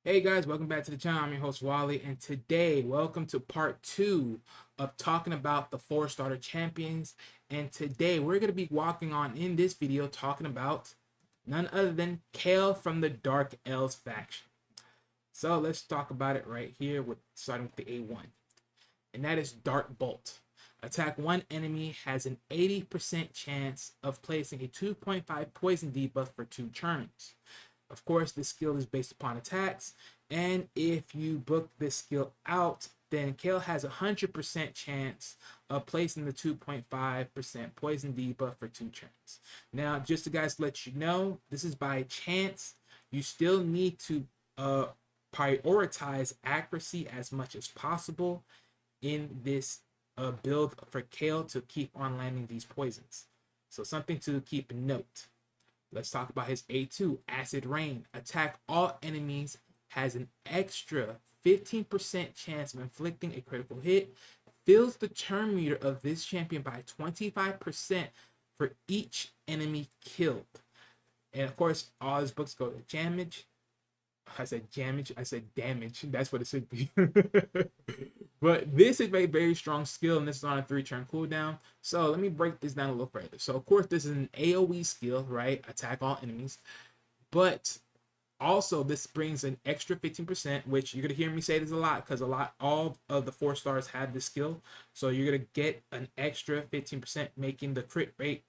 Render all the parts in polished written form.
Hey guys, welcome back to the channel. I'm your host Wally, and today, welcome to part 2 of talking about the 4 starter champions. And today, we're going to be walking on in this video talking about none other than Kael from the Dark Elves faction. So let's talk about it right here, with starting with the A1, and that is Dark Bolt. Attack one enemy has an 80% chance of placing a 2.5 poison debuff for 2 turns. Of course, this skill is based upon attacks, and if you book this skill out, then Kael has a 100% chance of placing the 2.5% poison debuff for 2 turns. Now, just to guys let you know, this is by chance. You still need to prioritize accuracy as much as possible in this build for Kael to keep on landing these poisons. So something to keep in note. Let's talk about his A2, Acid Rain. Attack all enemies has an extra 15% chance of inflicting a critical hit. Fills the turn meter of this champion by 25% for each enemy killed. And of course, all his books go to damage. I said damage. I said damage. That's what it should be. But this is a very strong skill, and this is on a 3-turn cooldown. So let me break this down a little further. So of course, this is an AoE skill, right? Attack all enemies. But also, this brings an extra 15%, which you're gonna hear me say this a lot because all of the 4 stars have this skill. So you're gonna get an extra 15%, making the crit rate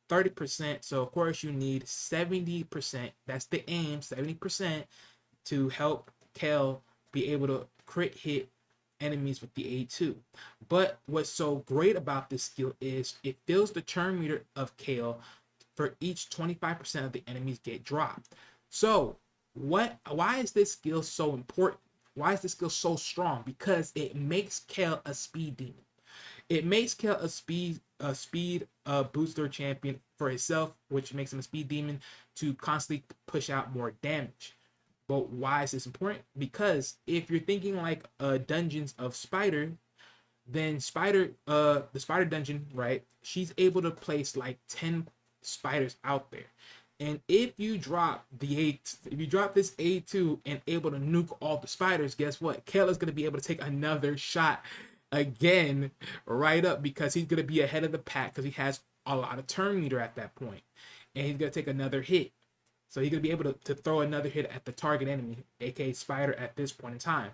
30%. So of course, you need 70%. That's the aim, 70%, to help Kael be able to crit hit enemies with the A2. But what's so great about this skill is it fills the turn meter of Kael for each 25% of the enemies get dropped. So why is this skill so important? Why is this skill so strong? Because it makes Kael a speed demon. It makes Kael a speed booster champion for himself, which makes him a speed demon to constantly push out more damage. But why is this important? Because if you're thinking like dungeons of Spider, then the Spider dungeon, right? She's able to place like 10 spiders out there. And if you drop this A2 and able to nuke all the spiders, guess what? Kael is gonna be able to take another shot again right up, because he's gonna be ahead of the pack because he has a lot of turn meter at that point. And he's gonna take another hit. So he's going to be able to throw another hit at the target enemy, aka Spider, at this point in time,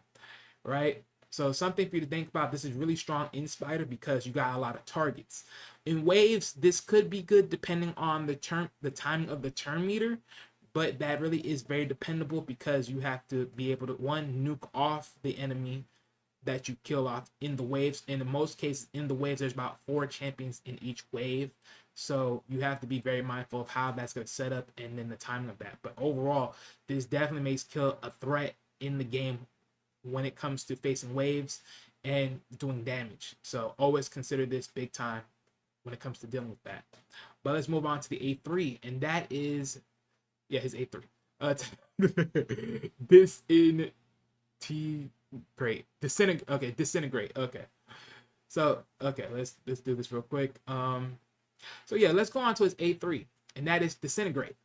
right? So something for you to think about. This is really strong in Spider because you got a lot of targets. In waves, this could be good depending on the timing of the turn meter, but that really is very dependable because you have to be able to, one, nuke off the enemy that you kill off in the waves. And in most cases, in the waves, there's about 4 champions in each wave. So you have to be very mindful of how that's going to set up and then the timing of that. But overall, this definitely makes Kael a threat in the game when it comes to facing waves and doing damage. So always consider this big time when it comes to dealing with that. But let's move on to the A3, and that is, yeah, his A3. Disintegrate. Disintegrate. Okay, disintegrate. Okay. So okay, let's do this real quick. So yeah, let's go on to his A3, and that is Disintegrate.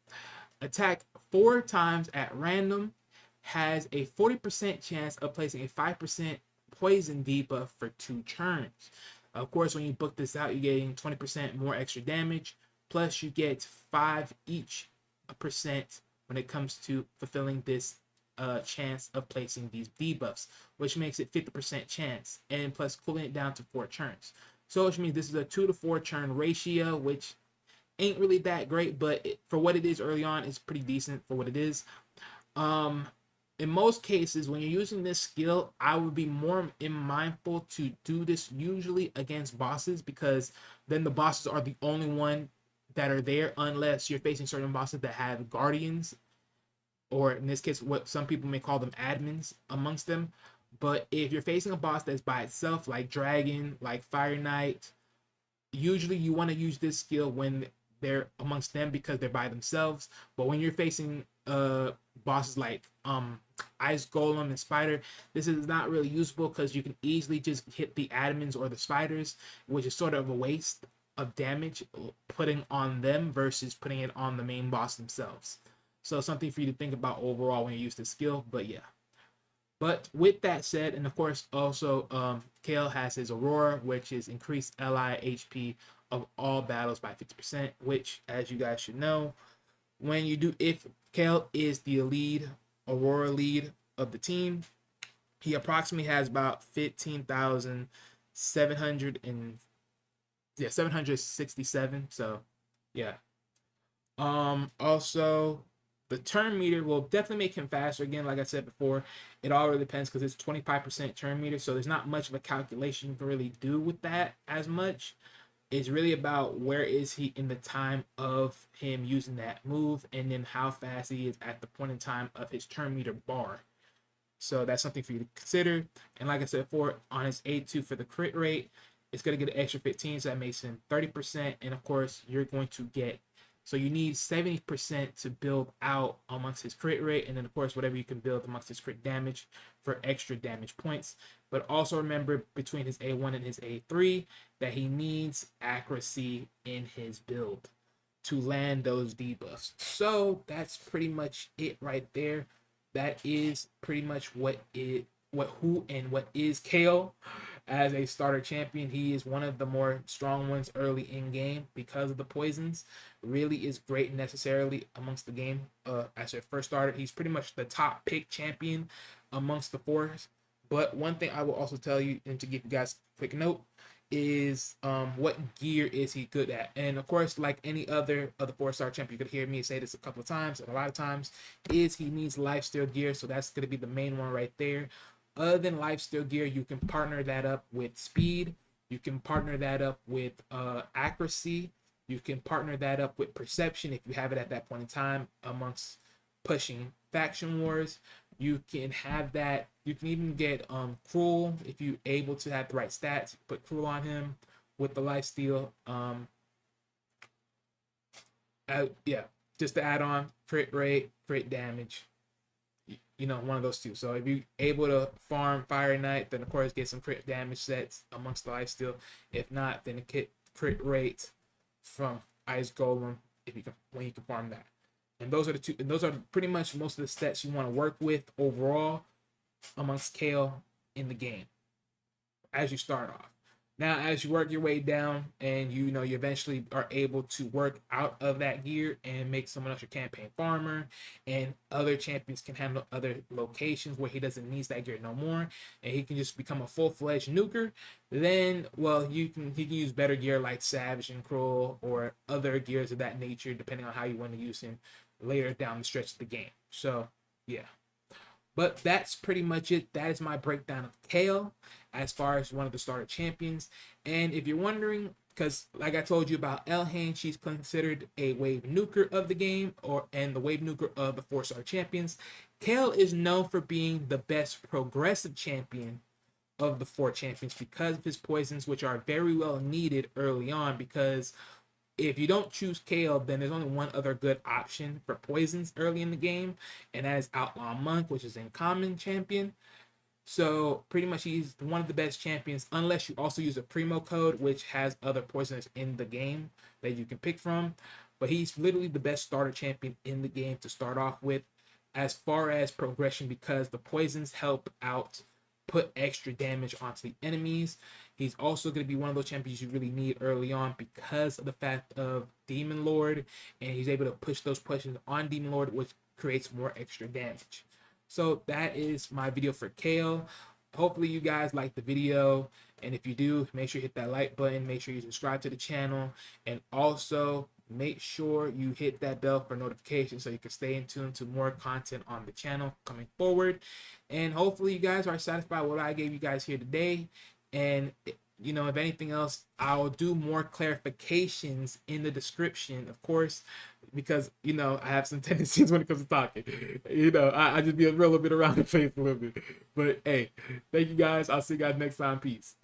Attack 4 times at random, has a 40% chance of placing a 5% poison debuff for 2 turns. Of course, when you book this out, you're getting 20% more extra damage, plus you get 5 each percent when it comes to fulfilling this chance of placing these debuffs, which makes it 50% chance, and plus cooling it down to 4 turns. So which means this is a 2 to 4 turn ratio, which ain't really that great, but for what it is early on, it's pretty decent for what it is. In most cases, when you're using this skill, I would be more mindful to do this usually against bosses, because then the bosses are the only one that are there, unless you're facing certain bosses that have guardians, or in this case, what some people may call them admins amongst them. But if you're facing a boss that's by itself, like Dragon, like Fire Knight, usually you want to use this skill when they're amongst them because they're by themselves. But when you're facing bosses like Ice Golem and Spider, this is not really usable because you can easily just hit the admins or the spiders, which is sort of a waste of damage putting on them versus putting it on the main boss themselves. So something for you to think about overall when you use this skill. But yeah. But with that said, and of course also Kael has his Aurora, which is increased LI HP of all battles by 50%, which as you guys should know, when you do, if Kael is the lead Aurora lead of the team, he approximately has about 15,700 and 767. So yeah. Also, the turn meter will definitely make him faster. Again, like I said before, it all really depends because it's 25% turn meter, so there's not much of a calculation you can really do with that as much. It's really about where is he in the time of him using that move, and then how fast he is at the point in time of his turn meter bar. So that's something for you to consider. And like I said before, on his A2 for the crit rate, it's going to get an extra 15, so that makes him 30%. And of course, you're going to get, so you need 70% to build out amongst his crit rate, and then of course whatever you can build amongst his crit damage for extra damage points. But also remember, between his A1 and his A3, that he needs accuracy in his build to land those debuffs. So that's pretty much it right there. That is pretty much what is Kael as a starter champion. He is one of the more strong ones early in game because of the poisons. Really is great necessarily amongst the game. As a first starter, he's pretty much the top pick champion amongst the fours. But one thing I will also tell you, and to give you guys a quick note, is what gear is he good at. And of course, like any other of the 4-star champion, you could hear me say this a couple of times, and a lot of times, is he needs lifesteal gear. So that's going to be the main one right there. Other than lifesteal gear, you can partner that up with speed. You can partner that up with accuracy. You can partner that up with perception if you have it at that point in time amongst pushing faction wars. You can have that. You can even get Cruel if you're able to have the right stats. Put Cruel on him with the lifesteal. Yeah, just to add on crit rate, crit damage. You know, one of those two. So if you're able to farm Fire Knight, then of course get some crit damage sets amongst the lifesteal. If not, then get crit rate from Ice Golem if you can, when you can farm that. And those are the two, and those are pretty much most of the stats you want to work with overall amongst Kael in the game as you start off. Now, as you work your way down and you eventually are able to work out of that gear and make someone else your campaign farmer, and other champions can handle other locations where he doesn't need that gear no more, and he can just become a full-fledged nuker, then, well, he can use better gear like Savage and Cruel or other gears of that nature, depending on how you want to use him later down the stretch of the game. So, yeah. But that's pretty much it. That is my breakdown of Kael as far as one of the starter champions. And if you're wondering, because like I told you about Elhain, she's considered a wave nuker of the game, and the wave nuker of the 4-star champions. Kael is known for being the best progressive champion of the 4 champions because of his poisons, which are very well needed early on, because if you don't choose Kael, then there's only one other good option for poisons early in the game, and that is Outlaw Monk, which is in common champion. So pretty much he's one of the best champions, unless you also use a Primo code, which has other poisoners in the game that you can pick from. But he's literally the best starter champion in the game to start off with as far as progression, because the poisons help out put extra damage onto the enemies. He's also going to be one of those champions you really need early on because of the fact of Demon Lord, and he's able to push those poisons on Demon Lord, which creates more extra damage. So that is my video for Kael. Hopefully you guys like the video, and if you do, make sure you hit that like button, make sure you subscribe to the channel, and also make sure you hit that bell for notifications so you can stay in tune to more content on the channel coming forward. And hopefully you guys are satisfied with what I gave you guys here today. And if anything else, I'll do more clarifications in the description, of course, because I have some tendencies when it comes to talking. I just be a little bit around the face a little bit. But hey, thank you guys. I'll see you guys next time. Peace.